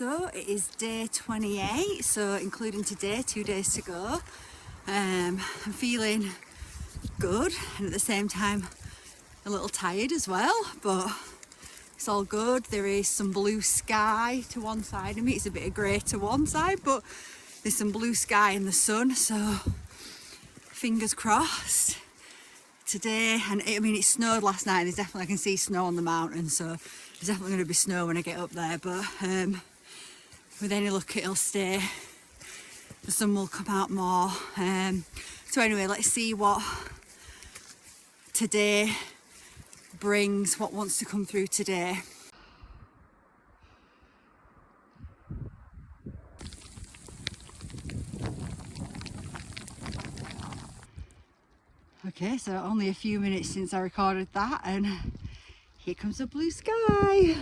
So it is day 28, so including today, 2 days to go. I'm feeling good and at the same time a little tired as well, but it's all good. There is some blue sky to one side of me. It's a bit of grey to one side, but there's some blue sky in the sun, so fingers crossed today. And I mean, it snowed last night. There's definitely, I can see snow on the mountain, so there's definitely going to be snow when I get up there, but with any luck it'll stay. The sun will come out more. So anyway, let's see what today brings, what wants to come through today. Okay, so only a few minutes since I recorded that, and here comes the blue sky.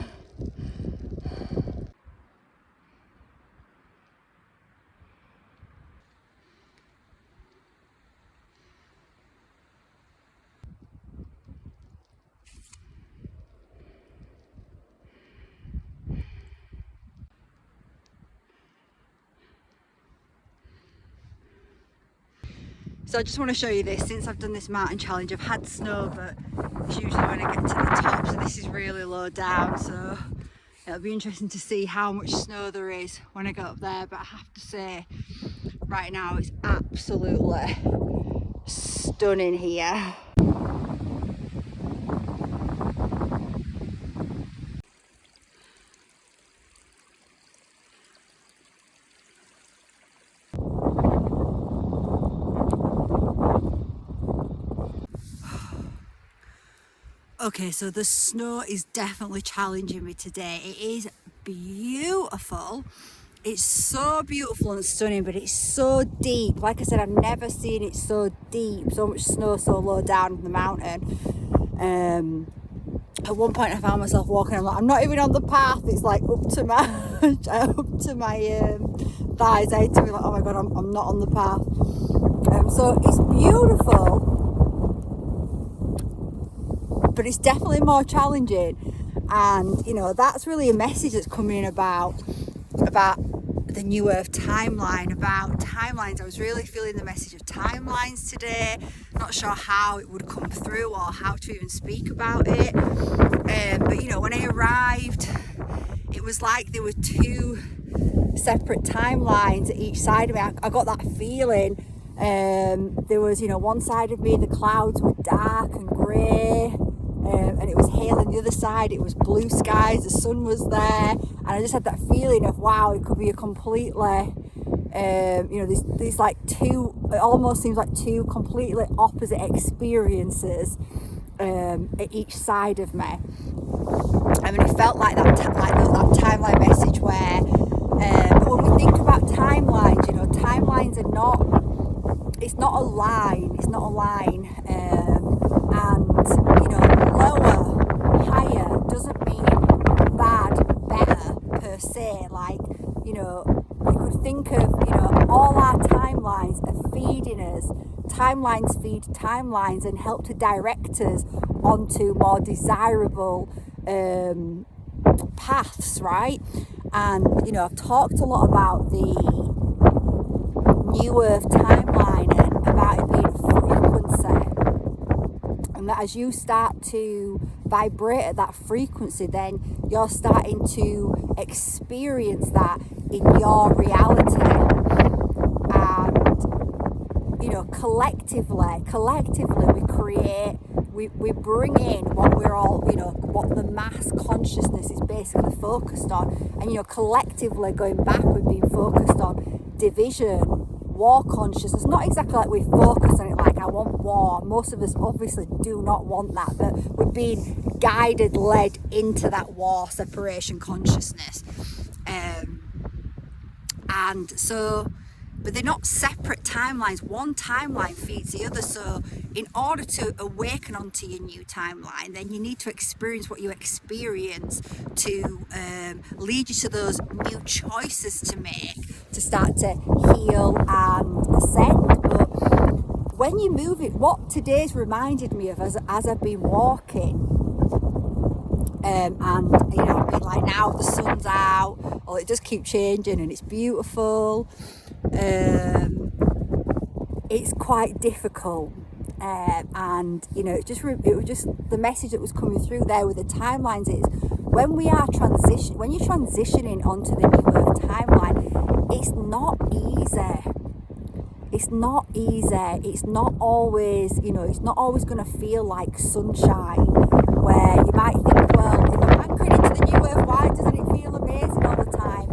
So I just want to show you this. Since I've done this mountain challenge, I've had snow, but it's usually when I get to the top, so this is really low down, so it'll be interesting to see how much snow there is when I get up there. But I have to say, right now it's absolutely stunning here. Okay, so the snow is definitely challenging me today. It is beautiful. It's so beautiful and stunning, but it's so deep. Like I said, I've never seen it so deep, so much snow so low down in the mountain. At one point I found myself walking, I'm not even on the path. It's like up to my thighs. I had to be like, oh my God, I'm not on the path. So it's beautiful, but it's definitely more challenging. And you know, that's really a message that's coming in about the new earth timeline, about timelines. I was really feeling the message of timelines today. Not sure how it would come through or how to even speak about it, but you know, when I arrived, it was like there were two separate timelines at each side of me. I got that feeling. There was, you know, one side of me, the clouds were dark and grey, and it was hail, and the other side it was blue skies, the sun was there, and I just had that feeling of, wow, it could be a completely, you know, these like two, it almost seems like two completely opposite experiences at each side of me. I mean, it felt like that timeline message where, when we think about timelines, you know, timelines are not, it's not a line, and you know, lower, higher doesn't mean bad, better per se. Like, you know, you could think of, you know, all our timelines are feeding us. Timelines feed timelines and help to direct us onto more desirable paths, right? And you know, I've talked a lot about the new earth timeline and about it being a frequency, and that as you start to vibrate at that frequency, then you're starting to experience that in your reality. And you know, collectively we create, we bring in what we're all, you know, what the mass consciousness is basically focused on. And you know, collectively going back, we've been focused on division, war consciousness. Not exactly like we focus on it like I want war. Most of us obviously do not want that, but we're being guided, led into that war, separation consciousness. And so, but they're not separate timelines. One timeline feeds the other. So in order to awaken onto your new timeline, then you need to experience what you experience to lead you to those new choices to make, to start to heal and ascend. But when you move it, what today's reminded me of as I've been walking, and you know, I've been like, now the sun's out, or it just keeps changing, and it's beautiful. It's quite difficult, and you know, it was just the message that was coming through there with the timelines is when you're transitioning onto the new earth timeline, it's not easy. It's not easy. It's not always, you know, it's not always going to feel like sunshine, where you might think, well, if I'm anchored into the new earth, why doesn't it feel amazing all the time?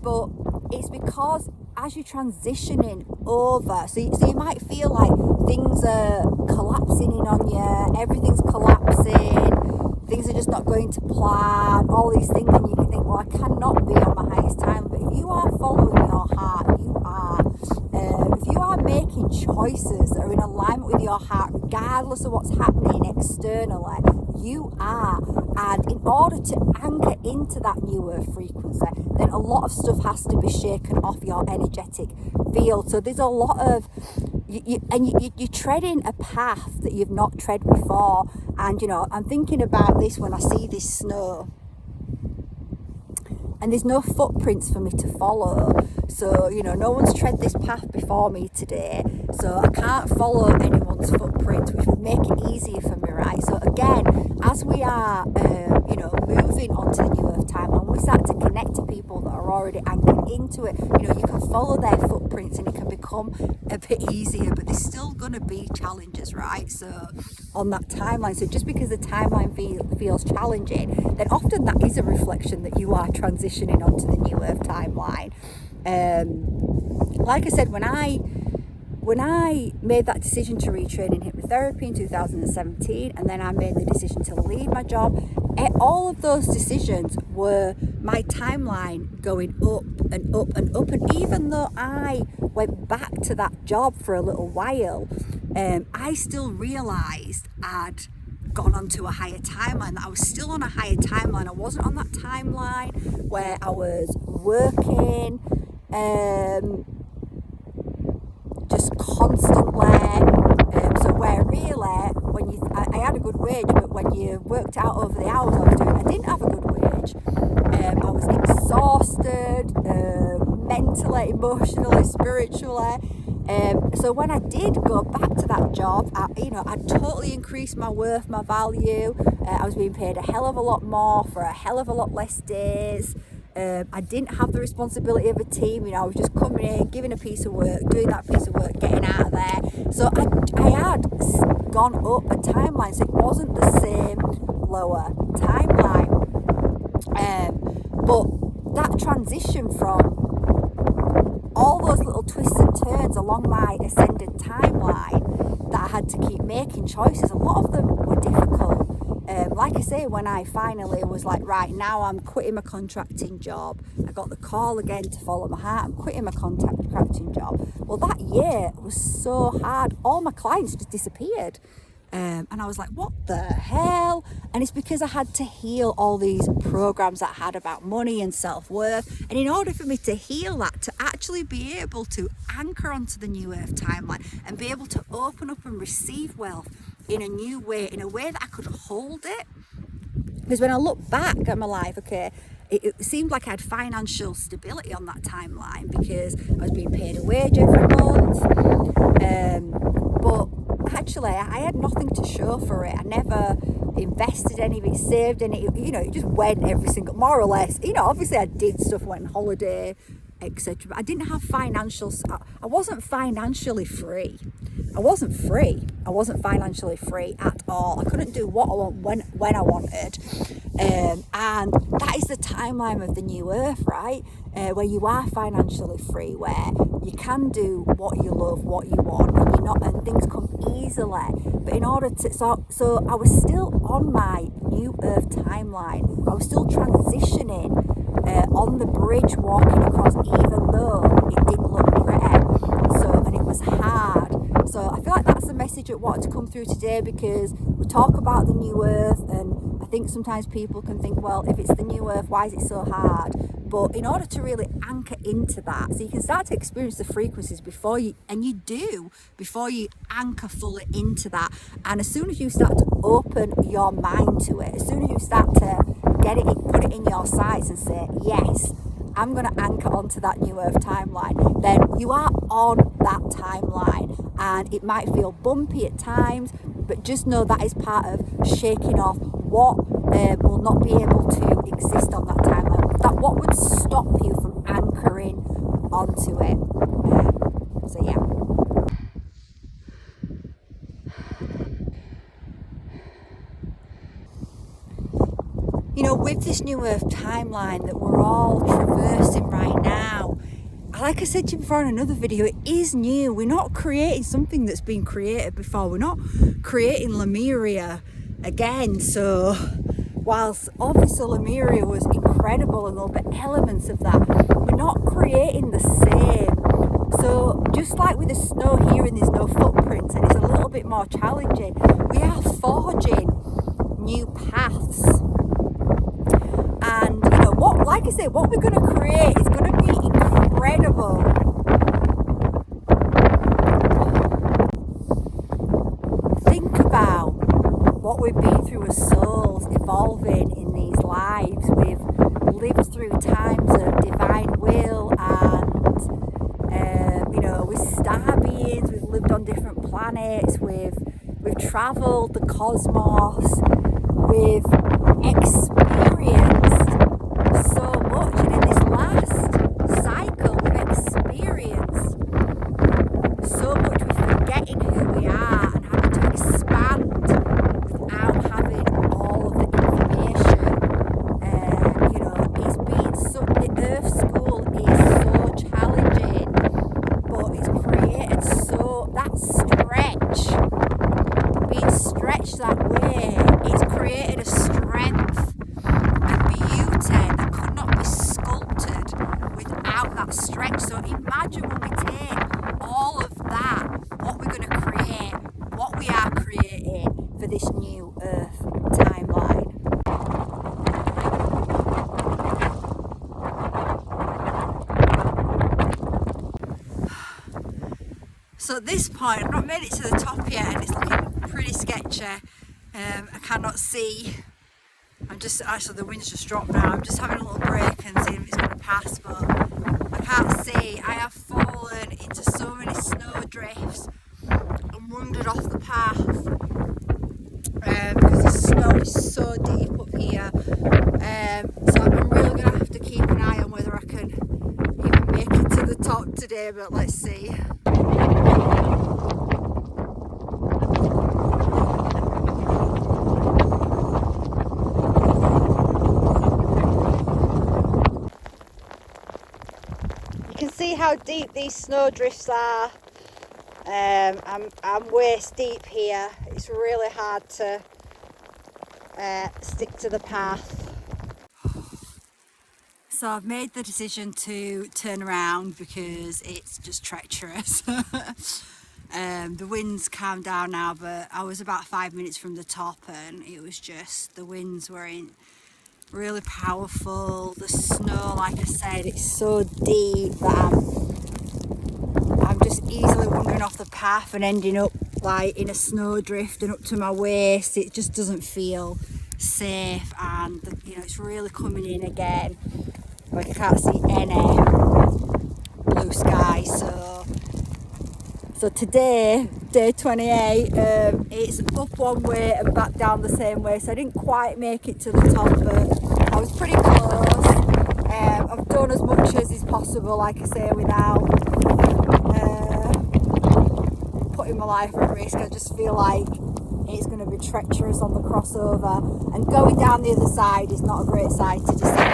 But it's because as you're transitioning over, so you might feel like things are collapsing in on you, everything's collapsing, things are just not going to plan, all these things, and you can think, well, I cannot be on my highest time. But if you are following your heart, if you are making choices that are in alignment with your heart, regardless of what's happening externally, you are. And in order to anchor into that new earth frequency, then a lot of stuff has to be shaken off your energetic field. So there's a lot of, you're treading a path that you've not tread before. And, you know, I'm thinking about this when I see this snow. And there's no footprints for me to follow. So, you know, no one's tread this path before me today. So I can't follow anyone's footprints, which would make it easier for me, right? So again, as we are, you know, moving onto the new earth time, when we start to connect to people that are already anchored into it, you know, you can follow their footprints and it can become a bit easier, but there's still going to be challenges, right? So on that timeline, so just because the timeline feels challenging, then often that is a reflection that you are transitioning onto the new earth timeline. Like I said, when I made that decision to retrain in hypnotherapy in 2017, and then I made the decision to leave my job, all of those decisions were my timeline going up and up and up. And even though I went back to that job for a little while, I still realised I'd gone onto a higher timeline, that I was still on a higher timeline. I wasn't on that timeline where I was working just constantly, so where really when I had a good wage, but when you worked out over the hours I was doing, I didn't have a good wage. I was exhausted, mentally, emotionally, spiritually. So when I did go back to that job, I totally increased my worth, my value. I was being paid a hell of a lot more for a hell of a lot less days. I didn't have the responsibility of a team. You know, I was just coming in, giving a piece of work, doing that piece of work, getting out of there. So I had gone up a timeline, so it wasn't the same lower timeline. But that transition from all those little twists and turns along my ascended timeline that I had to keep making choices, a lot of them were difficult. Like I say, when I finally was like, right, now I'm quitting my contracting job, I got the call again to follow my heart, I'm quitting my contracting job. Well, that year was so hard. All my clients just disappeared. And I was like, what the hell? And it's because I had to heal all these programs that I had about money and self-worth. And in order for me to heal that, to actually be able to anchor onto the new earth timeline and be able to open up and receive wealth in a new way, in a way that I could hold it. Because when I look back at my life, okay, it seemed like I had financial stability on that timeline because I was being paid a wage every month. But actually, I had nothing to show for it. I never invested any of it, saved any, you know, it just went every single, more or less. You know, obviously I did stuff, went on holiday, etc. But I didn't have I wasn't financially free. I wasn't financially free at all. I couldn't do what I want when I wanted. And that is the timeline of the new earth, right? Where you are financially free, where you can do what you love, what you want, and things come easily. But in order to, so I was still on my new earth timeline. I was still transitioning on the bridge, walking across, even though it didn't look pretty. And it was hard. So I feel like that's the message I wanted to come through today, because we talk about the new earth, and I think sometimes people can think, well, if it's the new earth, why is it so hard? But in order to really anchor into that, so you can start to experience the frequencies before you anchor fully into that. And as soon as you start to open your mind to it, as soon as you start to get it, put it in your sights and say, yes, I'm going to anchor onto that new earth timeline, then you are on that timeline. And it might feel bumpy at times, but just know that is part of shaking off what will not be able to exist on that timeline. That what would stop you from anchoring onto it. So yeah. You know, with this new earth timeline that we're all traversing right now, like I said to you before in another video, it is new. We're not creating something that's been created before. We're not creating Lemuria again. So whilst obviously Lemuria was incredible and there'll be elements of that, we're not creating the same. So just like with the snow here and there's no footprints and it's a little bit more challenging, we are forging new paths. And you know what, like I say, what we're going to create is going to be incredible. Think about what we've been through as souls, evolving in these lives. We've lived through times of divine will and you know, with star beings, we've lived on different planets, we've travelled the cosmos, we've experienced so much, and in this last cycle we've experienced so much with forgetting who we are and having to expand without having all of the information. You know, it's been so, the Earth School is so challenging, but it's created so, that stretch, being stretched that way, it's created a strength, a beauty that could not be sculpted without that stretch. So imagine when we take all of that, what we're going to create, what we are creating for this new earth timeline. So at this point, I've not made it to the top yet and it's looking pretty sketchy. I cannot see. I'm just, actually the wind's just dropped now. I'm just having a little break and seeing if it's going to pass, but I can't see. I have fallen into so many snow drifts and wandered off the path because the snow is so deep up here. So I'm really going to have to keep an eye on whether I can even make it to the top today, but let's see. See how deep these snow drifts are. I'm waist deep here. It's really hard to stick to the path. So I've made the decision to turn around because it's just treacherous. The wind's calmed down now, but I was about 5 minutes from the top and it was just, the winds were really powerful. The snow, like I said, it's so deep that I'm just easily wandering off the path and ending up like in a snowdrift and up to my waist. It just doesn't feel safe, and you know, it's really coming in again. Like I can't see any blue sky. So today, day 28, it's up one way and back down the same way, so I didn't quite make it to the top, but I was pretty close. I've done as much as is possible, like I say, without putting my life at risk. I just feel like it's going to be treacherous on the crossover, and going down the other side is not a great side to descend.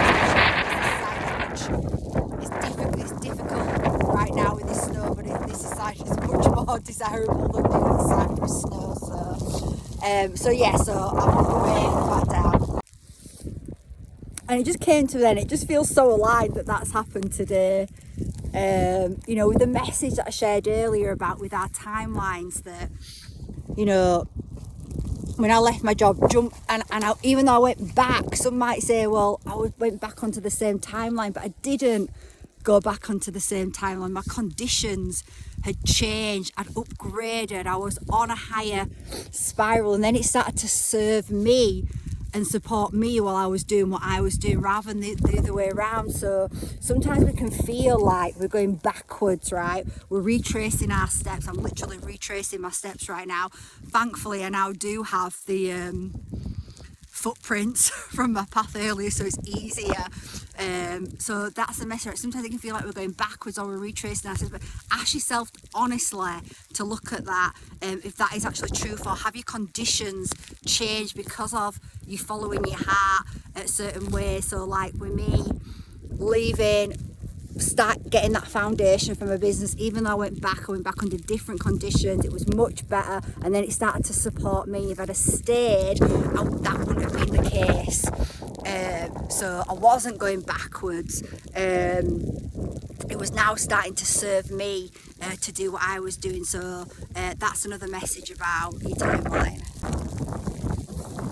It's difficult right now with this snow, but this side is much more desirable than the other side with snow. So I'm on the way back down. And it just came to then, it just feels so aligned that that's happened today. You know, with the message that I shared earlier about with our timelines, that, you know, when I left my job, even though I went back, some might say, well, I went back onto the same timeline, but I didn't go back onto the same timeline. My conditions had changed, I'd upgraded, I was on a higher spiral, and then it started to serve me and support me while I was doing what I was doing, rather than the other way around. So sometimes we can feel like we're going backwards, right? We're retracing our steps. I'm literally retracing my steps right now. Thankfully, I now do have the footprints from my path earlier, so it's easier. So that's the message. Sometimes it can feel like we're going backwards or we're retracing ourselves, but ask yourself honestly to look at that, if that is actually true. For have your conditions changed because of you following your heart a certain way? So like with me leaving, start getting that foundation for my business, even though I went back under different conditions, it was much better, and then it started to support me. If I'd have stayed, that wouldn't have been the case. So I wasn't going backwards. It was now starting to serve me to do what I was doing. So that's another message about your timeline.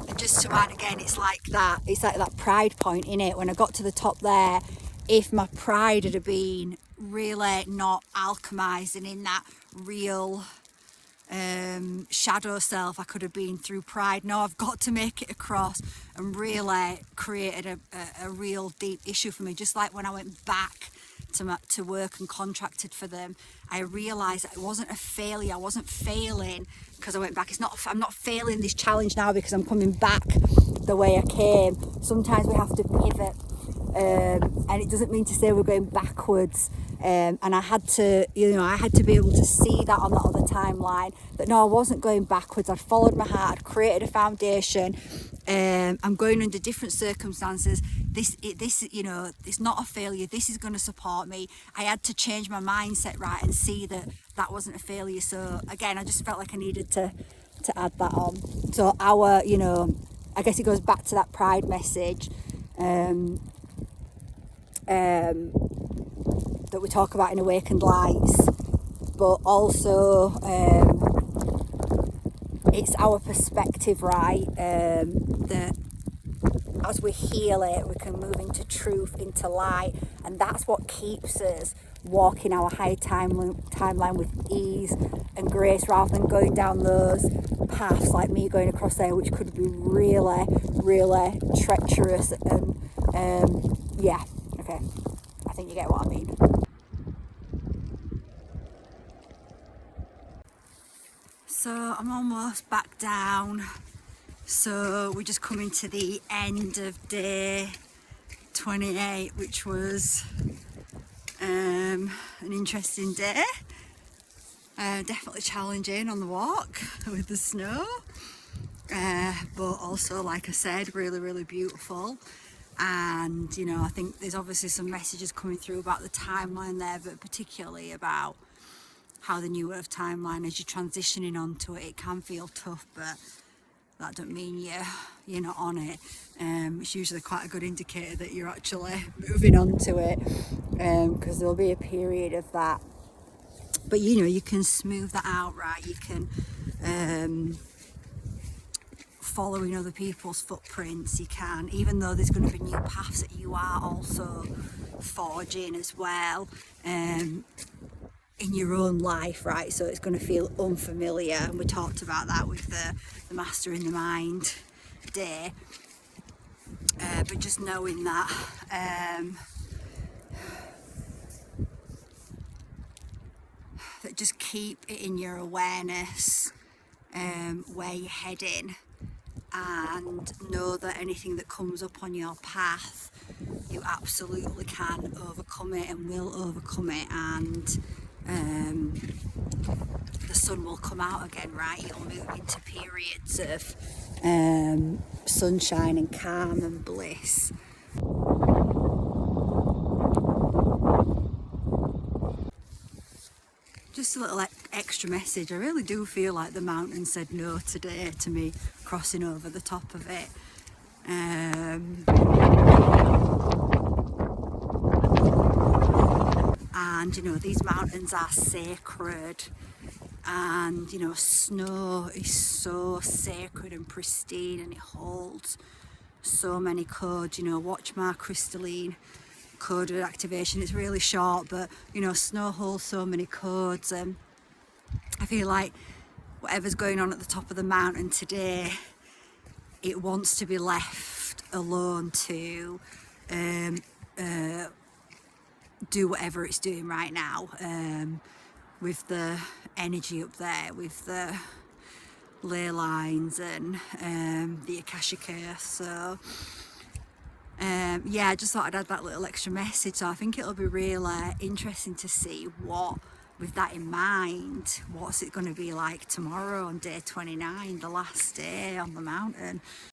And just to add again, it's like that pride point in it. When I got to the top there, if my pride had been really not alchemized and in that real shadow self I could have been through pride, no, I've got to make it across, and really created a real deep issue for me. Just like when I went back to work and contracted for them, I realized that it wasn't a failure. I wasn't failing because I went back. I'm not failing this challenge now because I'm coming back the way I came. Sometimes we have to pivot, and it doesn't mean to say we're going backwards. And I had to be able to see that on that other timeline, that no, I wasn't going backwards. I'd followed my heart. I'd created a foundation. I'm going under different circumstances. This, it's not a failure. This is going to support me. I had to change my mindset, right, and see that wasn't a failure. So again, I just felt like I needed to add that on. So I guess it goes back to that pride message that we talk about in Awakened Lights, but also it's our perspective, right? That as we heal it, we can move into truth, into light, and that's what keeps us walking our high timeline with ease and grace, rather than going down those paths like me going across there, which could be really, really treacherous. And yeah, okay, I think you get what I mean. So I'm almost back down. So we're just coming to the end of day 28, which was an interesting day. Definitely challenging on the walk with the snow, but also, like I said, really, really beautiful. And I think there's obviously some messages coming through about the timeline there, but particularly about how the New Earth timeline, as you're transitioning onto it, it can feel tough, but that don't mean you're not on it. It's usually quite a good indicator that you're actually moving on to it, because there'll be a period of that. But you can smooth that out, right? You can follow in other people's footprints. You can, even though there's going to be new paths that you are also forging as well, in your own life, right? So it's going to feel unfamiliar, and we talked about that with the Master in the Mind day. But just knowing that that just keep it in your awareness, where you're heading, and know that anything that comes up on your path, you absolutely can overcome it and will overcome it, and the sun will come out again, right? You'll move into periods of sunshine and calm and bliss. Just a little extra message. I really do feel like the mountain said no today to me crossing over the top of it. And these mountains are sacred, and snow is so sacred and pristine, and it holds so many codes. Watch my crystalline coded activation. It's really short, but snow holds so many codes, and I feel like whatever's going on at the top of the mountain today, it wants to be left alone to do whatever it's doing right now, with the energy up there, with the ley lines and the Akashic Earth. So yeah, I just thought I'd add that little extra message. So I think it'll be really interesting to see what, with that in mind, what's it going to be like tomorrow on day 29, the last day on the mountain.